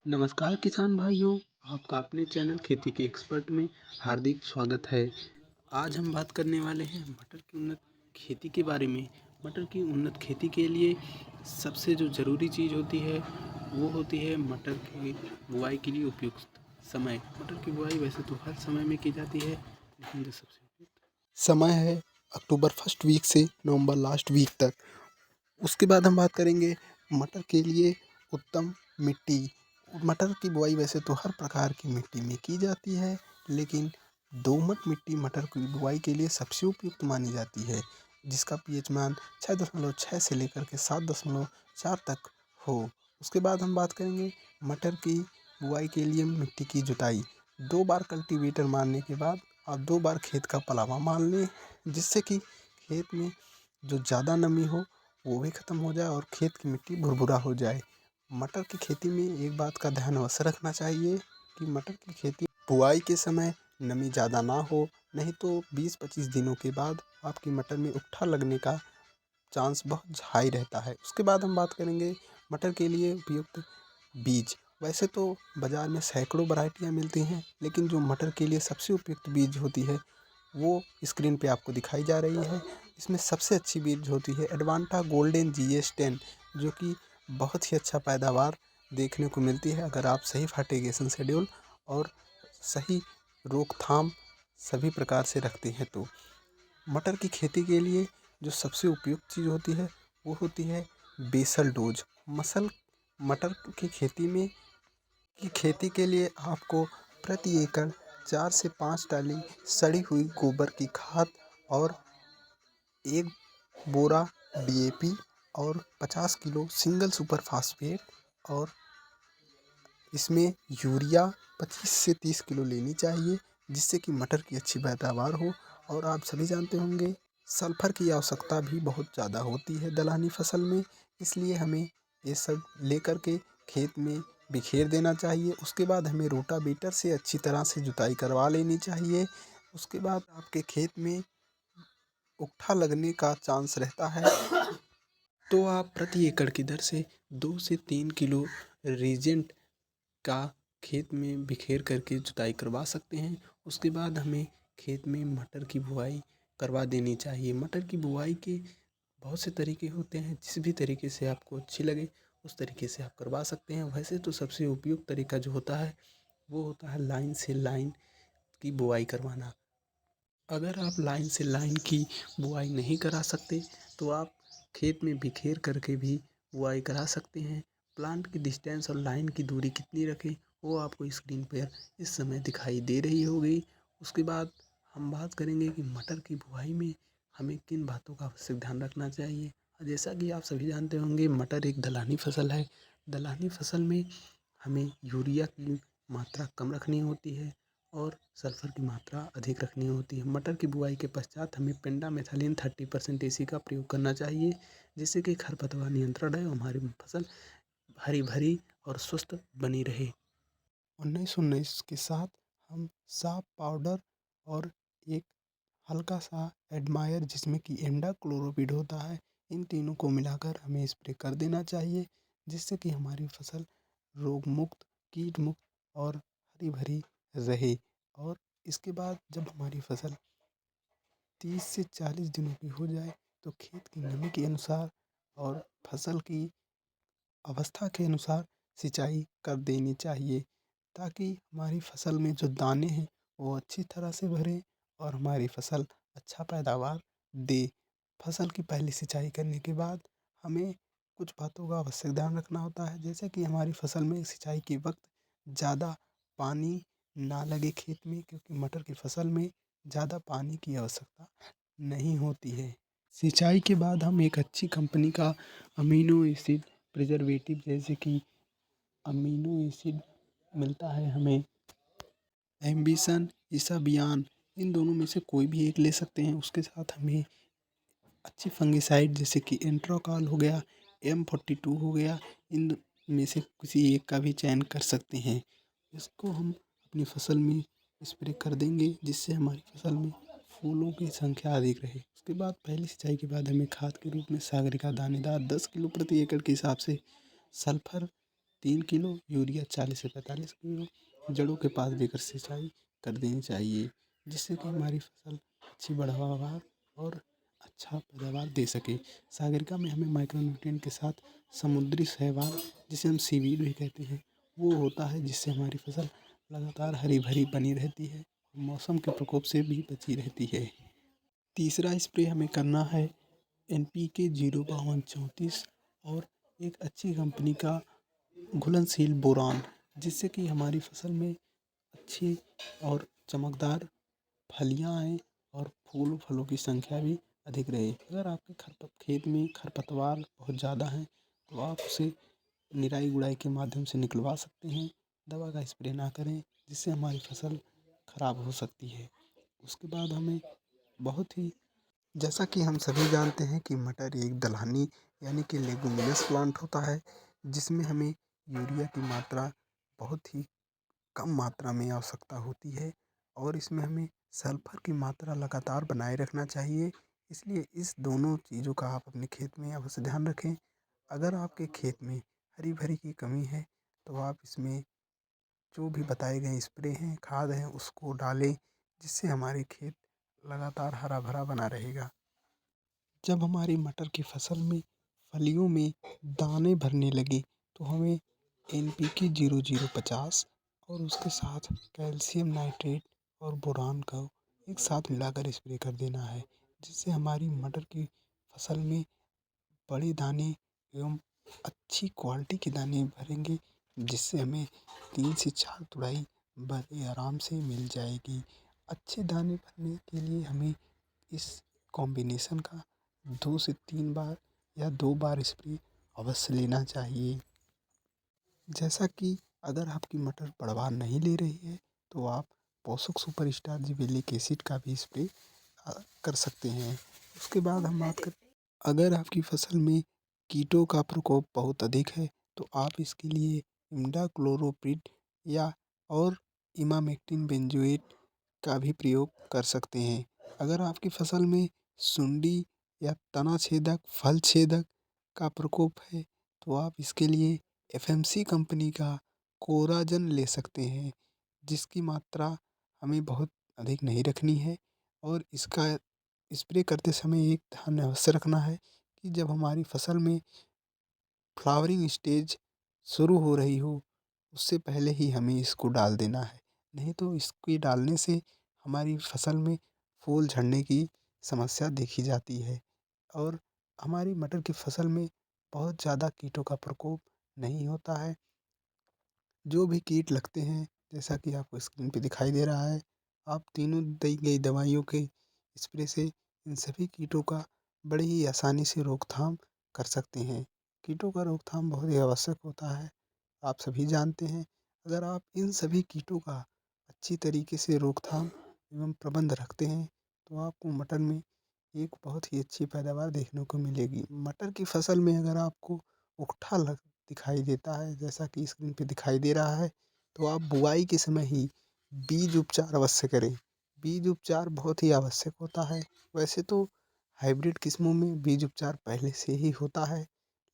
नमस्कार किसान भाइयों, आपका अपने चैनल खेती के एक्सपर्ट में हार्दिक स्वागत है। आज हम बात करने वाले हैं मटर की उन्नत खेती के बारे में। मटर की उन्नत खेती के लिए सबसे जो ज़रूरी चीज़ होती है वो होती है मटर की बुआई के लिए उपयुक्त समय। मटर की बुआई वैसे तो हर समय में की जाती है, लेकिन जो सबसे उपयुक्त समय है अक्टूबर फर्स्ट वीक से नवंबर लास्ट वीक तक। उसके बाद हम बात करेंगे मटर के लिए उत्तम मिट्टी। मटर की बुआई वैसे तो हर प्रकार की मिट्टी में की जाती है, लेकिन दोमट मिट्टी मटर की बुआई के लिए सबसे उपयुक्त मानी जाती है, जिसका पीएच मान 6.6 से लेकर के 7.4 तक हो। उसके बाद हम बात करेंगे मटर की बुआई के लिए मिट्टी की जुताई। 2 बार कल्टीवेटर मारने के बाद आप 2 बार खेत का पलावा मार लें, जिससे कि खेत में जो ज़्यादा नमी हो वो भी ख़त्म हो जाए और खेत की मिट्टी भुरभुरा हो जाए। मटर की खेती में एक बात का ध्यान अवश्य रखना चाहिए कि मटर की खेती बुआई के समय नमी ज़्यादा ना हो, नहीं तो 20-25 दिनों के बाद आपकी मटर में उकठा लगने का चांस बहुत हाई रहता है। उसके बाद हम बात करेंगे मटर के लिए उपयुक्त बीज। वैसे तो बाज़ार में सैकड़ों वैरायटियाँ मिलती हैं, लेकिन जो मटर के लिए सबसे उपयुक्त बीज होती है वो स्क्रीन पे आपको दिखाई जा रही है। इसमें सबसे अच्छी बीज होती है एडवांटा गोल्डन GS10, जो कि बहुत ही अच्छा पैदावार देखने को मिलती है अगर आप सही फर्टिगेशन शेड्यूल और सही रोकथाम सभी प्रकार से रखते हैं तो। मटर की खेती के लिए जो सबसे उपयुक्त चीज़ होती है वो होती है बेसल डोज। मटर की खेती के लिए आपको प्रति एकड़ 4 से 5 टाली सड़ी हुई गोबर की खाद और 1 बोरा DAP और 50 किलो सिंगल सुपर फास्फेट और इसमें यूरिया 25 से 30 किलो लेनी चाहिए, जिससे कि मटर की अच्छी पैदावार हो। और आप सभी जानते होंगे सल्फर की आवश्यकता भी बहुत ज़्यादा होती है दलहनी फसल में, इसलिए हमें ये सब लेकर के खेत में बिखेर देना चाहिए। उसके बाद हमें रोटावेटर से अच्छी तरह से जुताई करवा लेनी चाहिए। उसके बाद आपके खेत में उकठा लगने का चांस रहता है, तो आप प्रति एकड़ की दर से 2 से 3 किलो रीजेंट का खेत में बिखेर करके जुताई करवा सकते हैं। उसके बाद हमें खेत में मटर की बुआई करवा देनी चाहिए। मटर की बुआई के बहुत से तरीके होते हैं, जिस भी तरीके से आपको अच्छी लगे उस तरीके से आप करवा सकते हैं। वैसे तो सबसे उपयुक्त तरीका जो होता है वो होता है लाइन से लाइन की बुआई करवाना। अगर आप लाइन से लाइन की बुआई नहीं करा सकते तो आप खेत में बिखेर करके भी बुआई करा सकते हैं। प्लांट की डिस्टेंस और लाइन की दूरी कितनी रखें वो आपको स्क्रीन पर इस समय दिखाई दे रही होगी। उसके बाद हम बात करेंगे कि मटर की बुआई में हमें किन बातों का आवश्यक ध्यान रखना चाहिए। जैसा कि आप सभी जानते होंगे मटर एक दलहनी फसल है। दलहनी फसल में हमें यूरिया की मात्रा कम रखनी होती है और सल्फर की मात्रा अधिक रखनी होती है। मटर की बुआई के पश्चात हमें पेंडामेथालिन 30% EC का प्रयोग करना चाहिए, जिससे कि खरपतवार नियंत्रण रहे और हमारी फसल हरी भरी और स्वस्थ बनी रहे। 1919 के साथ हम साफ पाउडर और एक हल्का सा एडमायर जिसमें कि एंडा क्लोरोपिड होता है, इन तीनों को मिलाकर हमें स्प्रे कर देना चाहिए, जिससे कि हमारी फसल रोग मुक्त, कीट मुक्त और हरी भरी रहे। और इसके बाद जब हमारी फसल 30 से 40 दिनों की हो जाए तो खेत की नमी के अनुसार और फसल की अवस्था के अनुसार सिंचाई कर देनी चाहिए, ताकि हमारी फसल में जो दाने हैं वो अच्छी तरह से भरें और हमारी फसल अच्छा पैदावार दे। फसल की पहली सिंचाई करने के बाद हमें कुछ बातों का आवश्यक ध्यान रखना होता है, जैसे कि हमारी फसल में सिंचाई के वक्त ज़्यादा पानी ना लगे खेत में, क्योंकि मटर की फसल में ज़्यादा पानी की आवश्यकता नहीं होती है। सिंचाई के बाद हम एक अच्छी कंपनी का अमीनो एसिड प्रिजर्वेटिव जैसे कि अमीनो एसिड मिलता है हमें, एम्बिशन, ईसाबियान, इन दोनों में से कोई भी एक ले सकते हैं। उसके साथ हमें अच्छी फंगिसाइड जैसे कि एंट्रोकॉल हो गया, M42 हो गया, इन में से किसी एक का भी चयन कर सकते हैं। इसको हम अपनी फसल में स्प्रे कर देंगे, जिससे हमारी फसल में फूलों की संख्या अधिक रहे। उसके बाद पहली सिंचाई के बाद हमें खाद के रूप में सागरिका दानेदार 10 किलो प्रति एकड़ के हिसाब से, सल्फर 3 किलो यूरिया 40 से 45 किलो जड़ों के पास देकर सिंचाई कर देनी चाहिए, जिससे कि हमारी फसल अच्छी पैदावार और अच्छा पैदावार दे सके। सागरिका में हमें माइक्रोन्यूट्रिएंट के साथ समुद्री शैवाल, जिसे हम सीवीड भी कहते हैं, वो होता है, जिससे हमारी फसल लगातार हरी भरी बनी रहती है, मौसम के प्रकोप से भी बची रहती है। तीसरा स्प्रे हमें करना है NPK 05234 और एक अच्छी कंपनी का घुलनशील बोरान, जिससे कि हमारी फसल में अच्छी और चमकदार फलियाँ आएँ और फूल फलों की संख्या भी अधिक रहे। अगर आपके खेत में खरपतवार बहुत ज़्यादा हैं तो आप उसे निराई गुड़ाई के माध्यम से निकलवा सकते हैं। दवा का स्प्रे ना करें, जिससे हमारी फसल खराब हो सकती है। उसके बाद हमें बहुत ही, जैसा कि हम सभी जानते हैं कि मटर एक दलहनी यानी कि लेगुमिनस प्लांट होता है, जिसमें हमें यूरिया की मात्रा बहुत ही कम मात्रा में आवश्यकता होती है और इसमें हमें सल्फर की मात्रा लगातार बनाए रखना चाहिए। इसलिए इस दोनों चीज़ों का आप अपने खेत में अवश्य ध्यान रखें। अगर आपके खेत में हरी भरी की कमी है तो आप इसमें जो भी बताए गए स्प्रे हैं, खाद हैं, उसको डालें, जिससे हमारे खेत लगातार हरा भरा बना रहेगा। जब हमारी मटर की फसल में फलियों में दाने भरने लगे तो हमें NPK 0050 और उसके साथ कैल्शियम नाइट्रेट और बोरान का एक साथ मिलाकर स्प्रे कर देना है, जिससे हमारी मटर की फसल में बड़े दाने एवं अच्छी क्वालिटी के दाने भरेंगे, जिससे हमें 3 से 4 तुड़ाई बड़े आराम से मिल जाएगी। अच्छे दाने भरने के लिए हमें इस कॉम्बिनेशन का 2 से 3 बार या 2 बार स्प्रे अवश्य लेना चाहिए। जैसा कि अगर आपकी मटर पैदावार नहीं ले रही है तो आप पोषक सुपर स्टार जिबेलिक एसिड का भी स्प्रे कर सकते हैं। उसके बाद हम बात करें, अगर आपकी फसल में कीटों का प्रकोप बहुत अधिक है तो आप इसके लिए इमिडाक्लोप्रिड या और इमामेक्टिन बेंजोएट का भी प्रयोग कर सकते हैं। अगर आपकी फसल में सुंडी या तना छेदक, फल छेदक का प्रकोप है तो आप इसके लिए FMC कंपनी का कोराजन ले सकते हैं, जिसकी मात्रा हमें बहुत अधिक नहीं रखनी है और इसका स्प्रे करते समय एक ध्यान अवश्य रखना है कि जब हमारी फसल में फ्लावरिंग स्टेज शुरू हो रही हो, उससे पहले ही हमें इसको डाल देना है। नहीं तो इसके डालने से हमारी फसल में फूल झड़ने की समस्या देखी जाती है और हमारी मटर की फसल में बहुत ज़्यादा कीटों का प्रकोप नहीं होता है। जो भी कीट लगते हैं, जैसा कि आपको स्क्रीन पे दिखाई दे रहा है, आप तीनों दी गई दवाइयों के स्प्रे से इन सभी कीटों का बड़ी ही आसानी से रोकथाम कर सकते हैं। कीटों का रोकथाम बहुत ही आवश्यक होता है, आप सभी जानते हैं। अगर आप इन सभी कीटों का अच्छी तरीके से रोकथाम एवं प्रबंध रखते हैं तो आपको मटर में एक बहुत ही अच्छी पैदावार देखने को मिलेगी। मटर की फसल में अगर आपको उकठा लग दिखाई देता है, जैसा कि स्क्रीन पे दिखाई दे रहा है, तो आप बुआई के समय ही बीज उपचार अवश्य करें। बीज उपचार बहुत ही आवश्यक होता है। वैसे तो हाइब्रिड किस्मों में बीज उपचार पहले से ही होता है,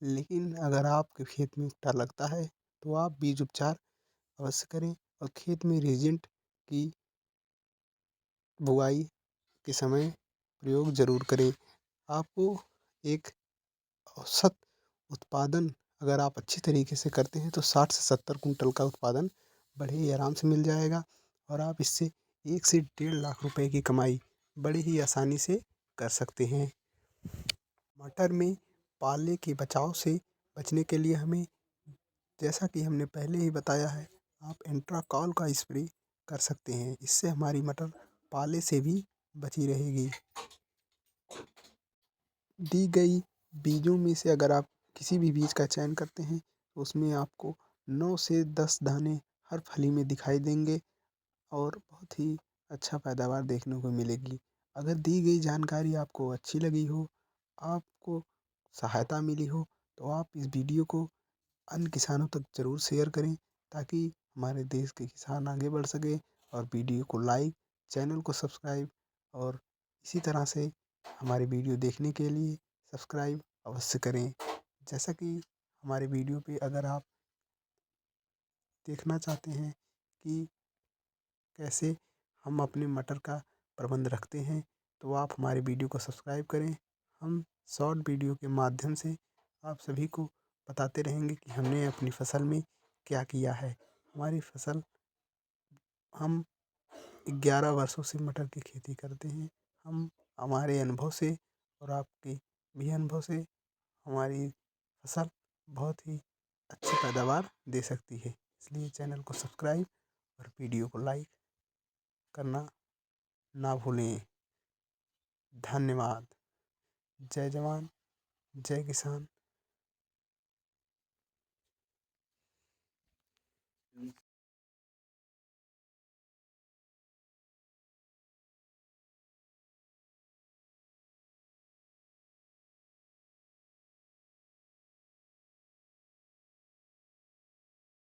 लेकिन अगर आपके खेत में उकठा लगता है तो आप बीज उपचार अवश्य करें और खेत में रेजेंट की बुआई के समय प्रयोग ज़रूर करें। आपको एक औसत उत्पादन अगर आप अच्छी तरीके से करते हैं तो 60 से 70 कुंटल का उत्पादन बड़े ही आराम से मिल जाएगा और आप इससे 1 से 1.5 लाख रुपए की कमाई बड़ी ही आसानी से कर सकते हैं। मटर में पाले के बचाव से बचने के लिए हमें, जैसा कि हमने पहले ही बताया है, आप एंट्राकॉल का स्प्रे कर सकते हैं। इससे हमारी मटर पाले से भी बची रहेगी। दी गई बीजों में से अगर आप किसी भी बीज का चयन करते हैं तो उसमें आपको 9 से 10 दाने हर फली में दिखाई देंगे और बहुत ही अच्छा पैदावार देखने को मिलेगी। अगर दी गई जानकारी आपको अच्छी लगी हो, आपको सहायता मिली हो, तो आप इस वीडियो को अन्य किसानों तक ज़रूर शेयर करें ताकि हमारे देश के किसान आगे बढ़ सकें। और वीडियो को लाइक, चैनल को सब्सक्राइब और इसी तरह से हमारे वीडियो देखने के लिए सब्सक्राइब अवश्य करें। जैसा कि हमारे वीडियो पे अगर आप देखना चाहते हैं कि कैसे हम अपने मटर का प्रबंध रखते हैं, तो आप हमारे वीडियो को सब्सक्राइब करें। हम शॉर्ट वीडियो के माध्यम से आप सभी को बताते रहेंगे कि हमने अपनी फसल में क्या किया है। हमारी फसल हम 11 वर्षों से मटर की खेती करते हैं। हम हमारे अनुभव से और आपके भी अनुभव से हमारी फसल बहुत ही अच्छी पैदावार दे सकती है। इसलिए चैनल को सब्सक्राइब और वीडियो को लाइक करना ना भूलें। धन्यवाद। जय जवान, जय किसान।